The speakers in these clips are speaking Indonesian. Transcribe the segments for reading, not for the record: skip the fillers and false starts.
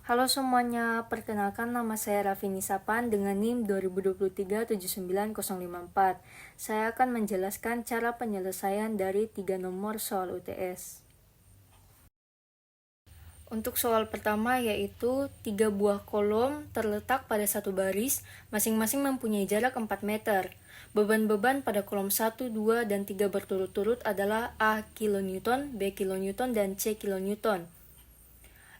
Halo semuanya, perkenalkan nama saya Rafini Sapan dengan NIM 2023-79054. Saya akan menjelaskan cara penyelesaian dari 3 nomor soal UTS. Untuk soal pertama yaitu 3 buah kolom terletak pada satu baris, masing-masing mempunyai jarak 4 meter. Beban-beban pada kolom 1, 2, dan 3 berturut-turut adalah A kilonewton, B kilonewton, dan C kilonewton.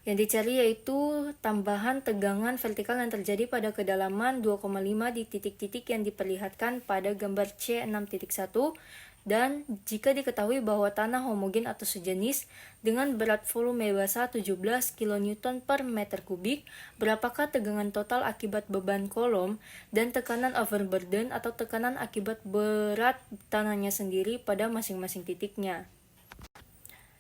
Yang dicari yaitu tambahan tegangan vertikal yang terjadi pada kedalaman 2,5 di titik-titik yang diperlihatkan pada gambar C6.1, dan jika diketahui bahwa tanah homogen atau sejenis dengan berat volume basah 17 kN per meter kubik, berapakah tegangan total akibat beban kolom dan tekanan overburden atau tekanan akibat berat tanahnya sendiri pada masing-masing titiknya.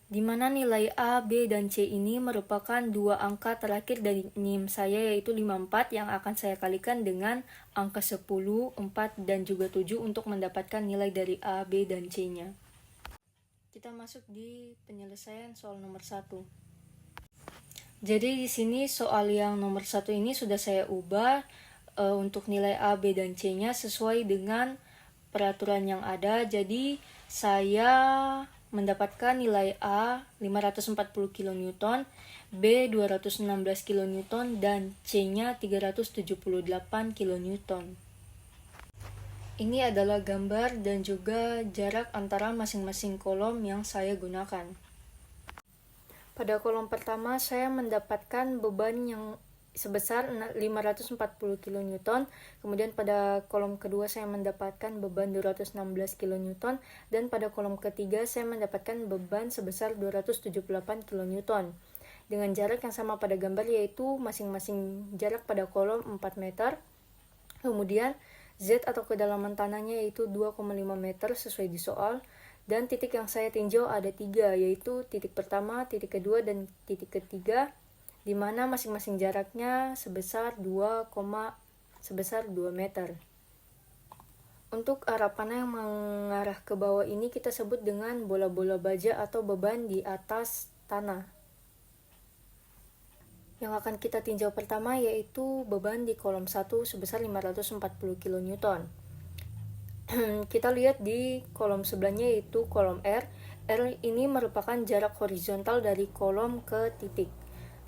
Di mana nilai A, B, dan C ini merupakan dua angka terakhir dari NIM saya yaitu 54 yang akan saya kalikan dengan angka 10, 4, dan juga 7 untuk mendapatkan nilai dari A, B, dan C-nya. Kita masuk di penyelesaian soal nomor 1. Jadi di sini soal yang nomor 1 ini sudah saya ubah untuk nilai A, B, dan C-nya sesuai dengan peraturan yang ada. Jadi saya mendapatkan nilai A 540 kN, B 216 kN, dan C-nya 378 kN. Ini adalah gambar dan juga jarak antara masing-masing kolom yang saya gunakan. Pada kolom pertama saya mendapatkan beban yang sebesar 540 kN, kemudian pada kolom kedua saya mendapatkan beban 216 kN, dan pada kolom ketiga saya mendapatkan beban sebesar 278 kN. Dengan jarak yang sama pada gambar yaitu masing-masing jarak pada kolom 4 meter, kemudian Z atau kedalaman tanahnya yaitu 2,5 meter sesuai di soal, dan titik yang saya tinjau ada 3 yaitu titik pertama, titik kedua, dan titik ketiga, di mana masing-masing jaraknya sebesar 2 meter. Untuk arah panah yang mengarah ke bawah ini kita sebut dengan bola-bola baja atau beban di atas tanah. Yang akan kita tinjau pertama yaitu beban di kolom 1 sebesar 540 kN. Kita lihat di kolom sebelahnya yaitu kolom R. R ini merupakan jarak horizontal dari kolom ke titik.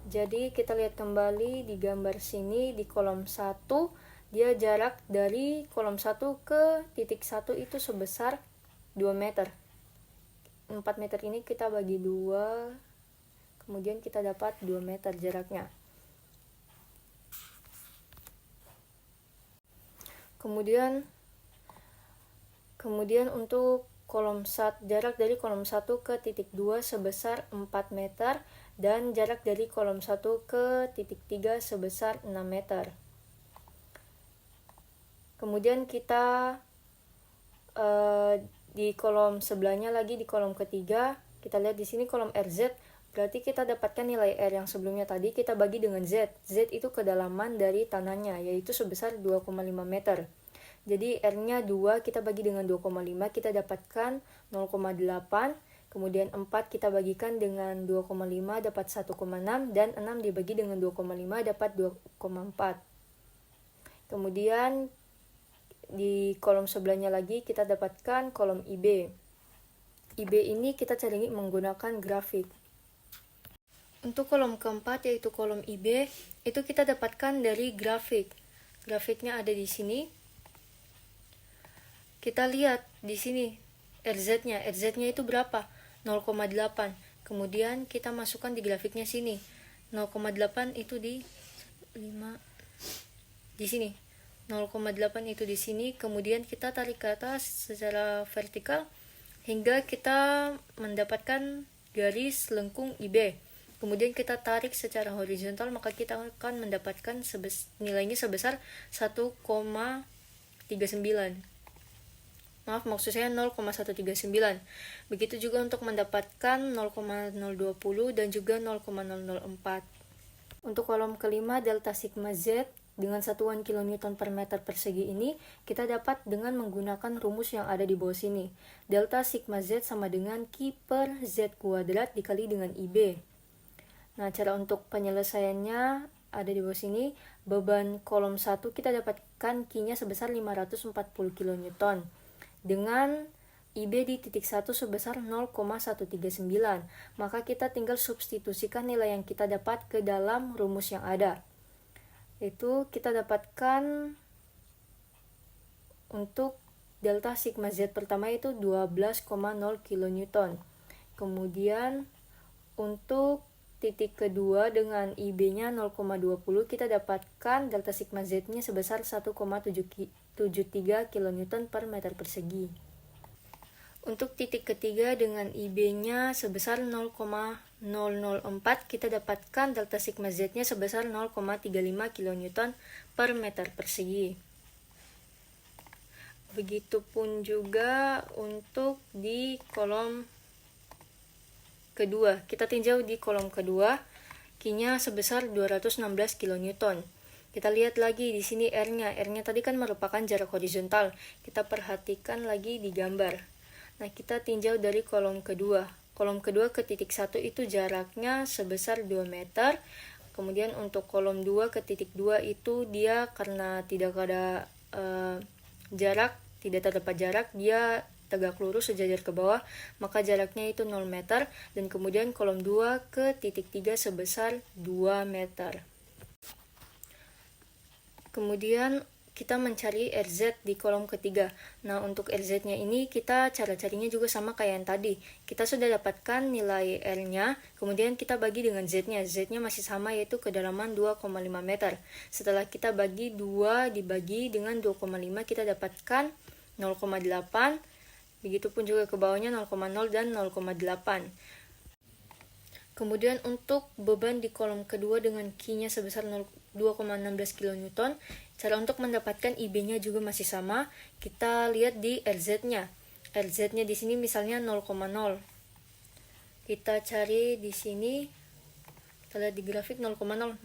Jadi kita lihat kembali di gambar sini di kolom 1, dia jarak dari kolom 1 ke titik 1 itu sebesar 2 meter. 4 meter ini kita bagi 2, kemudian kita dapat 2 meter jaraknya. Kemudian untuk kolom 1, jarak dari kolom 1 ke titik 2 sebesar 4 meter, dan jarak dari kolom 1 ke titik 3 sebesar 6 meter. Kemudian kita di kolom sebelahnya lagi, di kolom ketiga, kita lihat di sini kolom RZ, berarti kita dapatkan nilai R yang sebelumnya tadi kita bagi dengan Z. Z itu kedalaman dari tanahnya yaitu sebesar 2,5 meter. Jadi R-nya 2, kita bagi dengan 2,5, kita dapatkan 0,8. Kemudian 4 kita bagikan dengan 2,5 dapat 1,6, dan 6 dibagi dengan 2,5 dapat 2,4. Kemudian di kolom sebelahnya lagi kita dapatkan kolom IB. IB ini kita cari menggunakan grafik. Untuk kolom keempat yaitu kolom IB, itu kita dapatkan dari grafik. Grafiknya ada di sini. Kita lihat di sini RZ-nya. RZ-nya itu berapa? 0,8. Kemudian kita masukkan di grafiknya sini. 0,8 itu di 5 di sini. 0,8 itu di sini. Kemudian kita tarik ke atas secara vertikal hingga kita mendapatkan garis lengkung IB. Kemudian kita tarik secara horizontal, maka kita akan mendapatkan nilainya sebesar 1,39. Maksud saya 0,139. Begitu juga untuk mendapatkan 0,020 dan juga 0,004. Untuk kolom kelima, delta sigma Z dengan satuan kilonewton per meter persegi ini, kita dapat dengan menggunakan rumus yang ada di bawah sini. Delta sigma Z sama dengan Q per Z kuadrat dikali dengan IB. Nah, cara untuk penyelesaiannya ada di bawah sini. Beban kolom 1 kita dapatkan Q-nya sebesar 540 kN dengan IB di titik 1 sebesar 0,139. Maka kita tinggal substitusikan nilai yang kita dapat ke dalam rumus yang ada. Itu kita dapatkan untuk delta sigma Z pertama itu 12,0 kN. Kemudian untuk titik kedua dengan IB-nya 0,20 kita dapatkan delta sigma Z-nya sebesar 1,73 kN per meter persegi. Untuk titik ketiga dengan IB-nya sebesar 0,004 kita dapatkan delta sigma Z-nya sebesar 0,35 kN per meter persegi. Begitupun juga untuk di kolom kedua. Kita tinjau di kolom kedua, Q-nya sebesar 216 kN. Kita lihat lagi di sini R-nya. R-nya tadi kan merupakan jarak horizontal. Kita perhatikan lagi di gambar. Nah, kita tinjau dari kolom kedua. Kolom kedua ke titik 1 itu jaraknya sebesar 2 meter. Kemudian untuk kolom 2 ke titik 2 itu dia karena tidak ada jarak, tidak terdapat jarak, dia tegak lurus sejajar ke bawah, maka jaraknya itu 0 meter. Dan kemudian kolom 2 ke titik 3 sebesar 2 meter. Kemudian kita mencari RZ di kolom ketiga. Nah, untuk RZ-nya ini cara carinya juga sama kayak yang tadi. Kita sudah dapatkan nilai R-nya, kemudian kita bagi dengan Z-nya. Z-nya masih sama, yaitu kedalaman 2,5 meter. Setelah kita bagi 2 dibagi dengan 2,5, kita dapatkan 0,8. Begitupun juga ke bawahnya 0,0 dan 0,8. Kemudian untuk beban di kolom kedua dengan Q-nya sebesar 2,16 kN, cara untuk mendapatkan IB-nya juga masih sama. Kita lihat di RZ-nya. RZ-nya di sini misalnya 0,0. Kita cari di sini. Kita lihat di grafik 0,0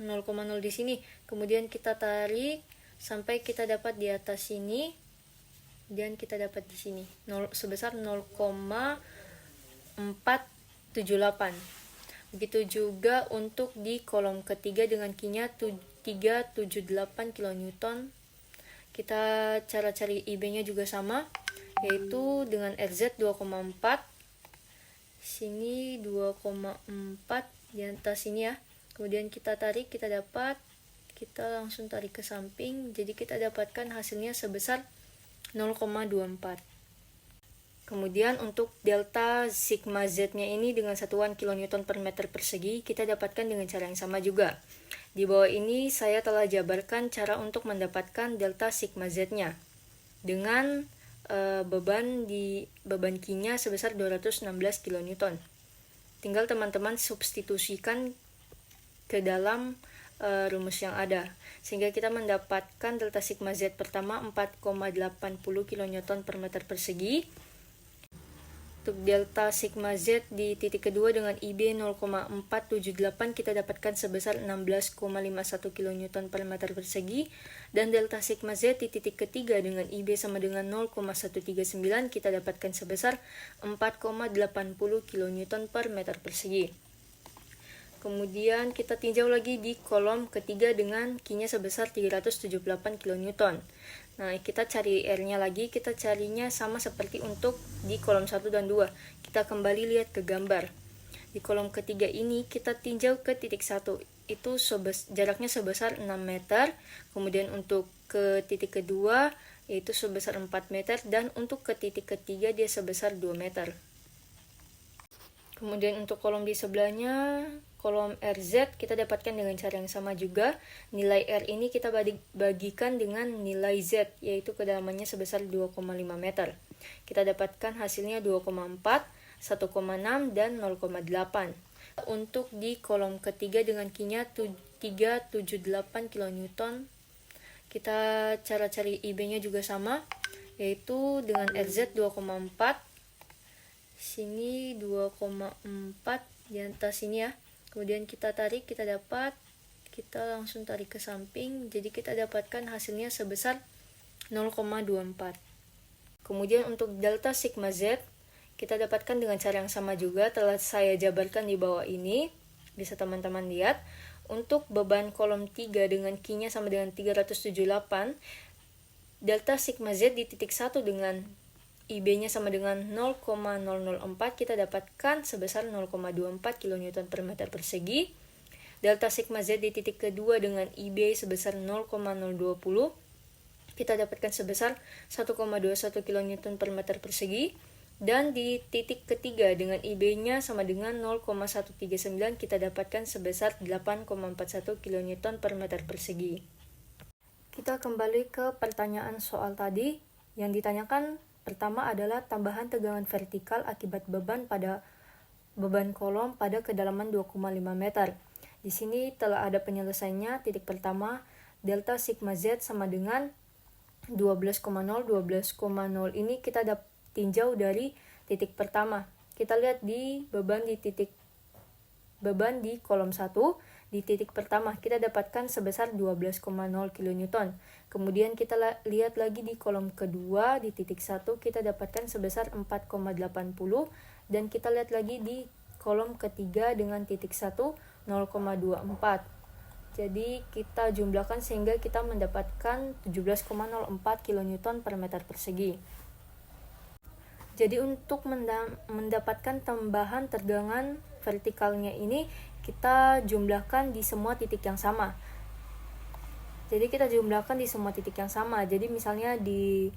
di sini. Kemudian kita tarik sampai kita dapat di atas sini. Dan kita dapat di sini sebesar 0,478. Begitu juga untuk di kolom ketiga dengan Q-nya 378 kN. Kita cara cari IB-nya juga sama, yaitu dengan RZ 2,4. Sini 2,4 di atas sini ya. Kemudian kita tarik, kita langsung tarik ke samping. Jadi kita dapatkan hasilnya sebesar 0,24. Kemudian untuk delta sigma Z-nya ini dengan satuan kN per meter persegi kita dapatkan dengan cara yang sama juga. Di bawah ini saya telah jabarkan cara untuk mendapatkan delta sigma Z-nya dengan beban Q-nya sebesar 216 kN. Tinggal teman-teman substitusikan ke dalam rumus yang ada, sehingga kita mendapatkan delta sigma Z pertama 4,80 kN per meter persegi. Untuk delta sigma Z di titik kedua dengan IB 0,478 kita dapatkan sebesar 16,51 kN per meter persegi. Dan delta sigma Z di titik ketiga dengan IB sama dengan 0,139 kita dapatkan sebesar 4,80 kN per meter persegi. Kemudian kita tinjau lagi di kolom ketiga dengan Q-nya sebesar 378 kN. Nah, kita cari R-nya lagi, kita carinya sama seperti untuk di kolom 1 dan 2. Kita kembali lihat ke gambar. Di kolom ketiga ini kita tinjau ke titik 1. Itu jaraknya sebesar 6 meter. Kemudian untuk ke titik kedua yaitu sebesar 4 meter. Dan untuk ke titik ketiga dia sebesar 2 meter. Kemudian untuk kolom di sebelahnya, kolom RZ kita dapatkan dengan cara yang sama juga. Nilai R ini kita bagikan dengan nilai Z, yaitu kedalamannya sebesar 2,5 meter. Kita dapatkan hasilnya 2,4, 1,6, dan 0,8. Untuk di kolom ketiga dengan Q-nya 378 kN, kita cara cari IB-nya juga sama, yaitu dengan RZ 2,4. Sini 2,4 di atas sini ya. Kemudian kita tarik, kita langsung tarik ke samping. Jadi kita dapatkan hasilnya sebesar 0,24. Kemudian untuk delta sigma Z kita dapatkan dengan cara yang sama juga, telah saya jabarkan di bawah ini. Bisa teman-teman lihat, untuk beban kolom 3 dengan Q-nya sama dengan 378, delta sigma Z di titik 1 dengan IB-nya sama dengan 0,004, kita dapatkan sebesar 0,24 kN per meter persegi. Delta sigma Z di titik kedua dengan IB sebesar 0,020, kita dapatkan sebesar 1,21 kN per meter persegi. Dan di titik ketiga dengan IB-nya sama dengan 0,139, kita dapatkan sebesar 8,41 kN per meter persegi. Kita kembali ke pertanyaan soal tadi. Yang ditanyakan pertama adalah tambahan tegangan vertikal akibat beban kolom pada kedalaman 2,5 meter. Di sini telah ada penyelesaiannya. Titik pertama, delta sigma Z sama dengan 12,0. 12,0 ini kita tinjau dari titik pertama. Kita lihat di beban di kolom 1, di titik pertama kita dapatkan sebesar 12,0 kN. Kemudian kita lihat lagi di kolom kedua, di titik 1 kita dapatkan sebesar 4,80, dan kita lihat lagi di kolom ketiga dengan titik 1 0,24. Jadi kita jumlahkan sehingga kita mendapatkan 17,04 kN per meter persegi. Jadi untuk mendapatkan tambahan tegangan vertikalnya ini, kita jumlahkan di semua titik yang sama. Jadi misalnya di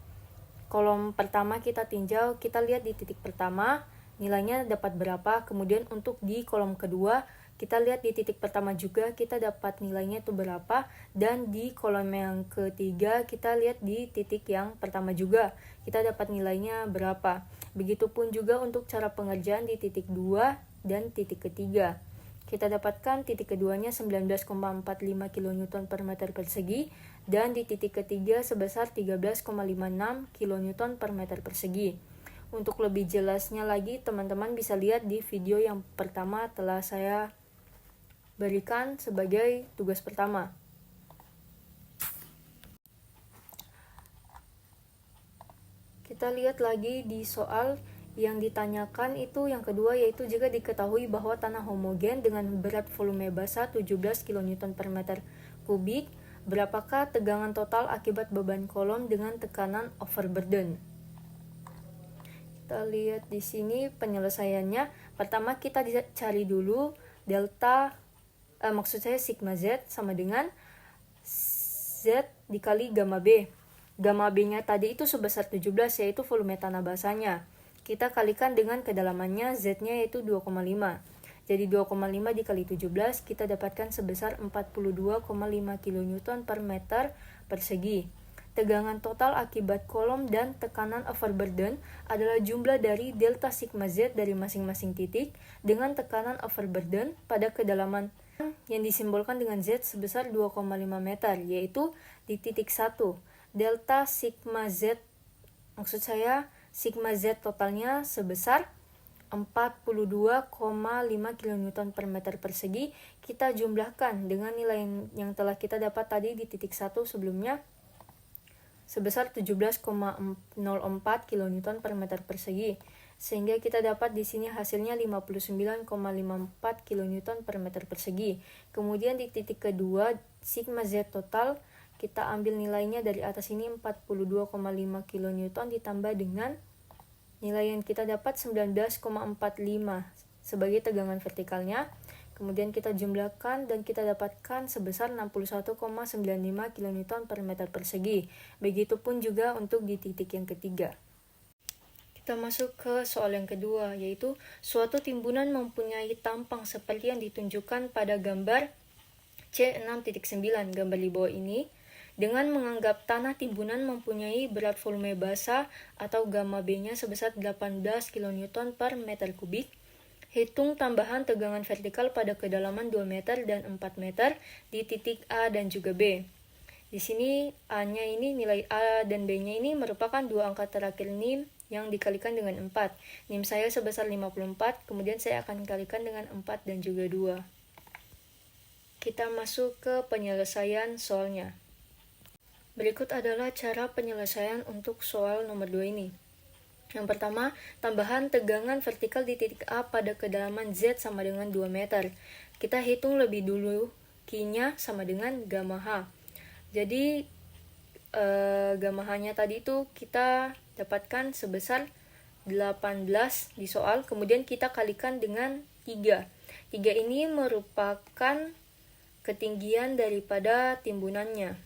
kolom pertama kita tinjau, kita lihat di titik pertama nilainya dapat berapa. Kemudian untuk di kolom kedua, kita lihat di titik pertama juga kita dapat nilainya itu berapa, dan di kolom yang ketiga kita lihat di titik yang pertama juga kita dapat nilainya berapa. Begitupun juga untuk cara pengerjaan di titik 2 dan titik ketiga. Kita dapatkan titik keduanya 19,45 kN per meter persegi, dan di titik ketiga sebesar 13,56 kN per meter persegi. Untuk lebih jelasnya lagi, teman-teman bisa lihat di video yang pertama telah saya berikan sebagai tugas pertama. Kita lihat lagi di soal yang ditanyakan itu yang kedua, yaitu jika diketahui bahwa tanah homogen dengan berat volume basa 17 kN per meter kubik, berapakah tegangan total akibat beban kolom dengan tekanan overburden? Kita lihat di sini penyelesaiannya. Pertama kita cari dulu sigma Z sama dengan Z dikali gamma B. Gamma B-nya tadi itu sebesar 17, yaitu volume tanah basanya. Kita kalikan dengan kedalamannya, Z-nya yaitu 2,5. Jadi 2,5 dikali 17, kita dapatkan sebesar 42,5 kN per meter persegi. Tegangan total akibat kolom dan tekanan overburden adalah jumlah dari delta sigma Z dari masing-masing titik dengan tekanan overburden pada kedalaman yang disimbolkan dengan Z sebesar 2,5 meter, yaitu di titik 1. Delta sigma Z, sigma Z totalnya sebesar 42,5 kN per meter persegi. Kita jumlahkan dengan nilai yang telah kita dapat tadi di titik 1 sebelumnya, sebesar 17,04 kN per meter persegi. Sehingga kita dapat di sini hasilnya 59,54 kN per meter persegi. Kemudian di titik kedua, sigma Z total, kita ambil nilainya dari atas ini 42,5 kN ditambah dengan nilai yang kita dapat 19,45 sebagai tegangan vertikalnya. Kemudian kita jumlahkan dan kita dapatkan sebesar 61,95 kN per meter persegi. Begitupun juga untuk di titik yang ketiga. Kita masuk ke soal yang kedua, yaitu suatu timbunan mempunyai tampang seperti yang ditunjukkan pada gambar C6.9, gambar di bawah ini, dengan menganggap tanah timbunan mempunyai berat volume basa atau gamma B-nya sebesar 18 kN per meter kubik. Hitung tambahan tegangan vertikal pada kedalaman 2 meter dan 4 meter di titik A dan juga B. Di sini A-nya ini, nilai A dan B-nya ini merupakan dua angka terakhir NIM yang dikalikan dengan 4. NIM saya sebesar 54, kemudian saya akan kalikan dengan 4 dan juga 2. Kita masuk ke penyelesaian soalnya. Berikut adalah cara penyelesaian untuk soal nomor 2 ini. Yang pertama, tambahan tegangan vertikal di titik A pada kedalaman Z sama dengan 2 meter. Kita hitung lebih dulu Q-nya sama dengan gamma H. Jadi, gamma H-nya tadi itu kita dapatkan sebesar 18 di soal, kemudian kita kalikan dengan 3. 3 ini merupakan ketinggian daripada timbunannya.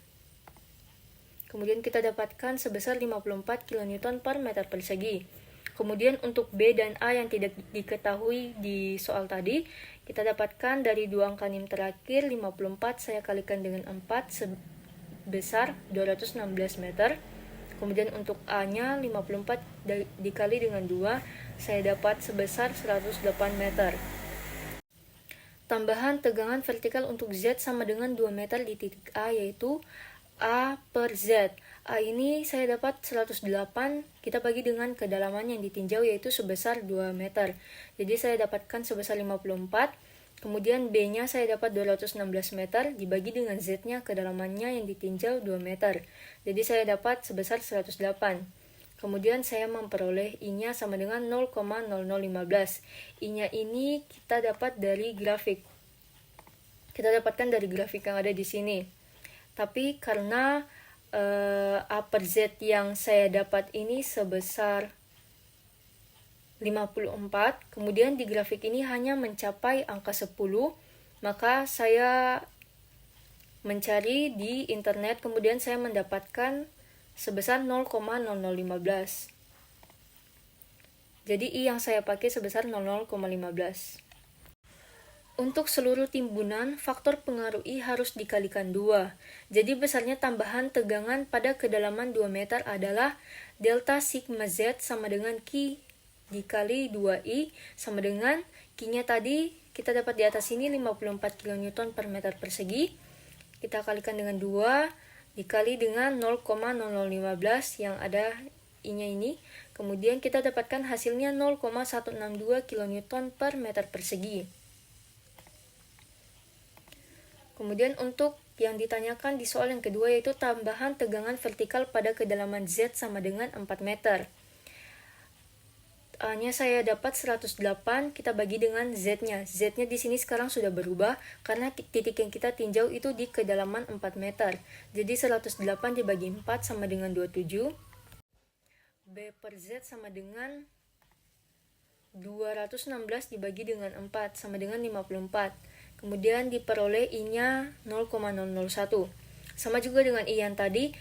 Kemudian kita dapatkan sebesar 54 kN per meter persegi. Kemudian untuk B dan A yang tidak diketahui di soal tadi, kita dapatkan dari dua angka NIM terakhir, 54 saya kalikan dengan 4 sebesar 216 meter. Kemudian untuk A-nya 54 dikali dengan 2, saya dapat sebesar 108 meter. Tambahan tegangan vertikal untuk Z sama dengan 2 meter di titik A, yaitu A per Z. A ini saya dapat 108, kita bagi dengan kedalaman yang ditinjau yaitu sebesar 2 meter. Jadi saya dapatkan sebesar 54, kemudian B-nya saya dapat 216 meter, dibagi dengan Z-nya kedalamannya yang ditinjau 2 meter. Jadi saya dapat sebesar 108. Kemudian saya memperoleh I-nya sama dengan 0,0015. I-nya ini kita dapat dari grafik. Kita dapatkan dari grafik yang ada di sini. Tapi karena A per Z yang saya dapat ini sebesar 54, kemudian di grafik ini hanya mencapai angka 10, maka saya mencari di internet, kemudian saya mendapatkan sebesar 0,0015. Jadi I yang saya pakai sebesar 00,15. Untuk seluruh timbunan, faktor pengaruh I harus dikalikan 2. Jadi besarnya tambahan tegangan pada kedalaman 2 meter adalah delta sigma Z sama dengan Q dikali 2I sama dengan Q-nya tadi kita dapat di atas sini 54 kN per meter persegi. Kita kalikan dengan 2 dikali dengan 0,0015 yang ada I-nya ini. Kemudian kita dapatkan hasilnya 0,162 kN per meter persegi. Kemudian untuk yang ditanyakan di soal yang kedua yaitu tambahan tegangan vertikal pada kedalaman Z sama dengan 4 meter. A-nya saya dapat 108, kita bagi dengan Z-nya. Z-nya di sini sekarang sudah berubah karena titik yang kita tinjau itu di kedalaman 4 meter. Jadi 108 dibagi 4 sama dengan 27. B per Z sama dengan 216 dibagi dengan 4 sama dengan 54. Kemudian diperoleh I-nya 0,001. Sama juga dengan I yang tadi,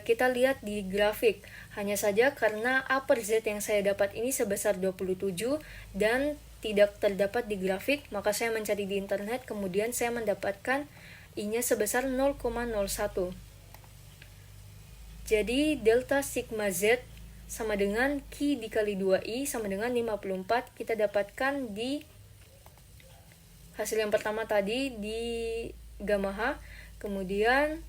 kita lihat di grafik. Hanya saja karena A per Z yang saya dapat ini sebesar 27 dan tidak terdapat di grafik, maka saya mencari di internet, kemudian saya mendapatkan I-nya sebesar 0,01. Jadi delta sigma Z sama dengan Q dikali 2I sama dengan 54, kita dapatkan di hasil yang pertama tadi di gamma H. Kemudian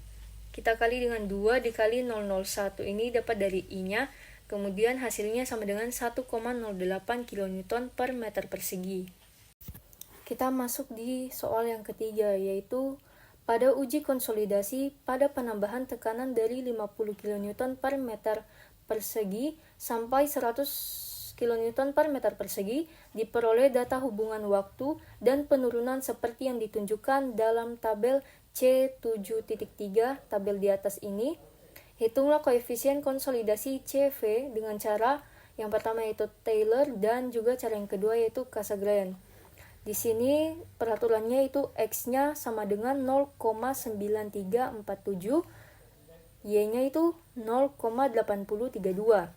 kita kali dengan 2 dikali 001, ini dapat dari I-nya. Kemudian hasilnya sama dengan 1,08 kN per meter persegi. Kita masuk di soal yang ketiga, yaitu pada uji konsolidasi pada penambahan tekanan dari 50 kN per meter persegi sampai 100 kN per meter persegi, diperoleh data hubungan waktu dan penurunan seperti yang ditunjukkan dalam tabel C7.3, tabel di atas ini. Hitunglah koefisien konsolidasi CV dengan cara yang pertama yaitu Taylor dan juga cara yang kedua yaitu Cassegrain. Di sini peraturannya itu X-nya sama dengan 0,9347, Y-nya itu 0,8032.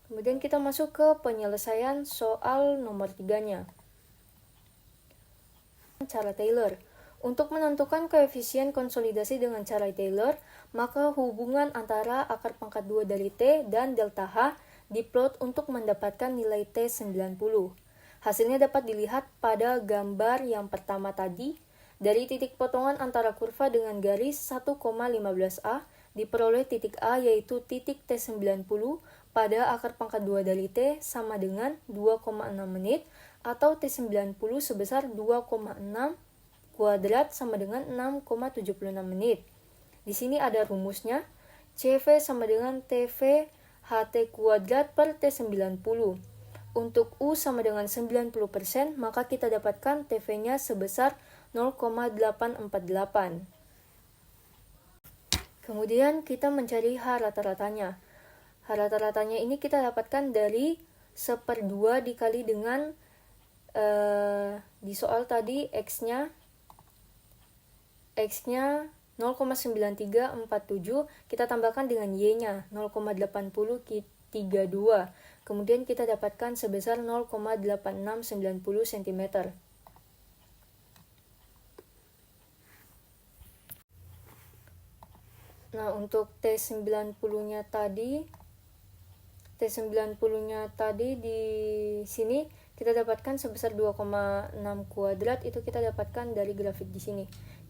Kemudian kita masuk ke penyelesaian soal nomor 3-nya. Cara Taylor. Untuk menentukan koefisien konsolidasi dengan cara Taylor, maka hubungan antara akar pangkat 2 dari T dan delta H diplot untuk mendapatkan nilai T90. Hasilnya dapat dilihat pada gambar yang pertama tadi. Dari titik potongan antara kurva dengan garis 1,15A, diperoleh titik A yaitu titik T90 pada akar pangkat 2 dari T sama dengan 2,6 menit atau T90 sebesar 2,6 kuadrat sama dengan 6,76 menit. Di sini ada rumusnya, CV sama dengan TV HT kuadrat per T90. Untuk U sama dengan 90%, maka kita dapatkan TV-nya sebesar 0,848. Kemudian kita mencari H rata-ratanya. H rata-ratanya ini kita dapatkan dari 1/2 dikali dengan di soal tadi X-nya 0,9347, kita tambahkan dengan Y-nya 0,8032. Kemudian kita dapatkan sebesar 0,8690 cm. Nah, untuk T90-nya tadi di sini kita dapatkan sebesar 2,6 kuadrat, itu kita dapatkan dari grafik di sini.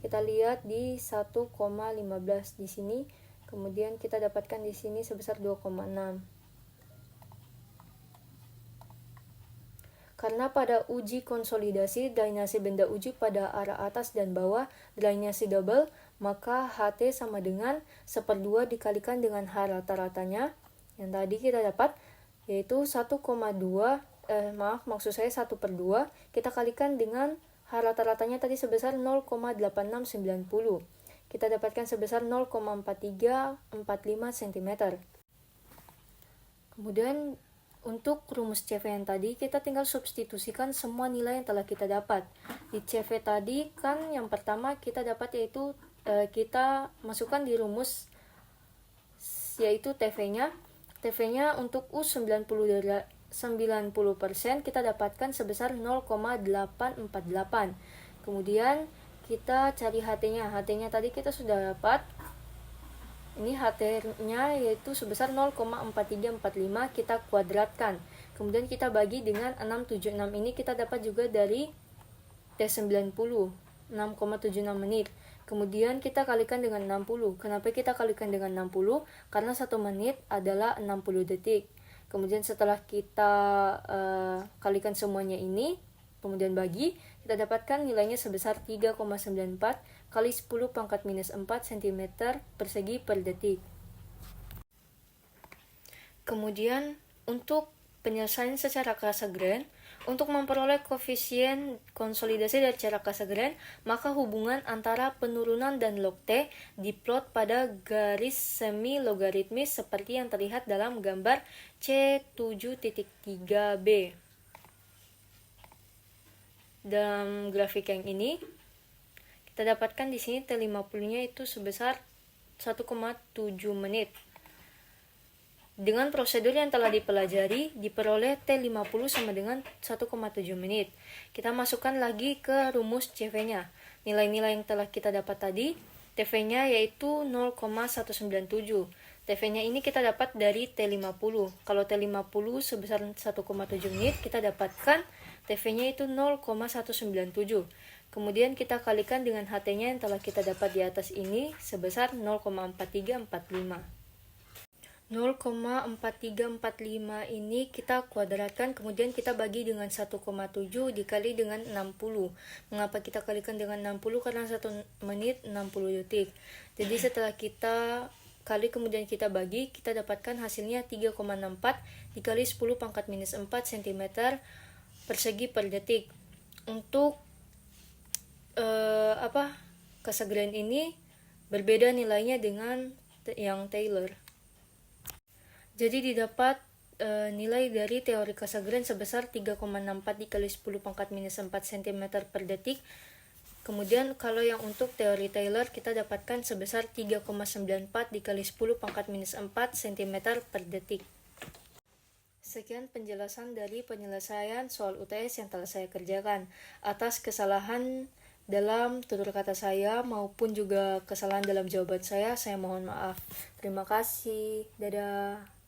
Kita lihat di 1,15 di sini, kemudian kita dapatkan di sini sebesar 2,6. Karena pada uji konsolidasi drainase benda uji pada arah atas dan bawah drainase double, maka HT sama dengan 1/2 dikalikan dengan H rata-ratanya yang tadi kita dapat, yaitu 1,2, maksud saya 1/2, kita kalikan dengan H rata-ratanya tadi sebesar 0,8690. Kita dapatkan sebesar 0,4345 cm. Kemudian untuk rumus CV yang tadi, kita tinggal substitusikan semua nilai yang telah kita dapat. Di CV tadi kan yang pertama kita dapat yaitu kita masukkan di rumus yaitu TV-nya. TV-nya untuk U 90% kita dapatkan sebesar 0,848. Kemudian kita cari HT-nya. HT-nya tadi kita sudah dapat. Ini HT-nya yaitu sebesar 0,4345, kita kuadratkan. Kemudian kita bagi dengan 676, ini kita dapat juga dari T90, 6,76 menit. Kemudian kita kalikan dengan 60. Kenapa kita kalikan dengan 60? Karena 1 menit adalah 60 detik. Kemudian setelah kita kalikan semuanya ini, kemudian bagi, kita dapatkan nilainya sebesar 3,94 kali 10 pangkat minus 4 cm persegi per detik. Kemudian untuk penyelesaian secara Cassegrain, untuk memperoleh koefisien konsolidasi dari cara Cassegrain, maka hubungan antara penurunan dan log T diplot pada garis semi logaritmis seperti yang terlihat dalam gambar C7.3b. Dalam grafik yang ini, kita dapatkan di sini T50-nya itu sebesar 1,7 menit. Dengan prosedur yang telah dipelajari, diperoleh T50 sama dengan 1,7 menit. Kita masukkan lagi ke rumus CV-nya. Nilai-nilai yang telah kita dapat tadi, TV-nya yaitu 0,197. TV-nya ini kita dapat dari T50. Kalau T50 sebesar 1,7 menit, kita dapatkan TV-nya itu 0,197. Kemudian kita kalikan dengan HT-nya yang telah kita dapat di atas ini sebesar 0,4345. 0,4345 ini kita kuadratkan, kemudian kita bagi dengan 1,7 dikali dengan 60. Mengapa kita kalikan dengan 60? Karena 1 menit 60 detik. Jadi setelah kita kali kemudian kita bagi, kita dapatkan hasilnya 3,64 dikali 10 pangkat minus 4 cm persegi per detik. Untuk Cassegrain ini berbeda nilainya dengan yang Taylor. Jadi didapat nilai dari teori Cassegrain sebesar 3,64 dikali 10 pangkat minus 4 cm per detik. Kemudian kalau yang untuk teori Taylor kita dapatkan sebesar 3,94 dikali 10 pangkat minus 4 cm per detik. Sekian penjelasan dari penyelesaian soal UTS yang telah saya kerjakan. Atas kesalahan dalam tutur kata saya maupun juga kesalahan dalam jawaban saya mohon maaf. Terima kasih. Dadah.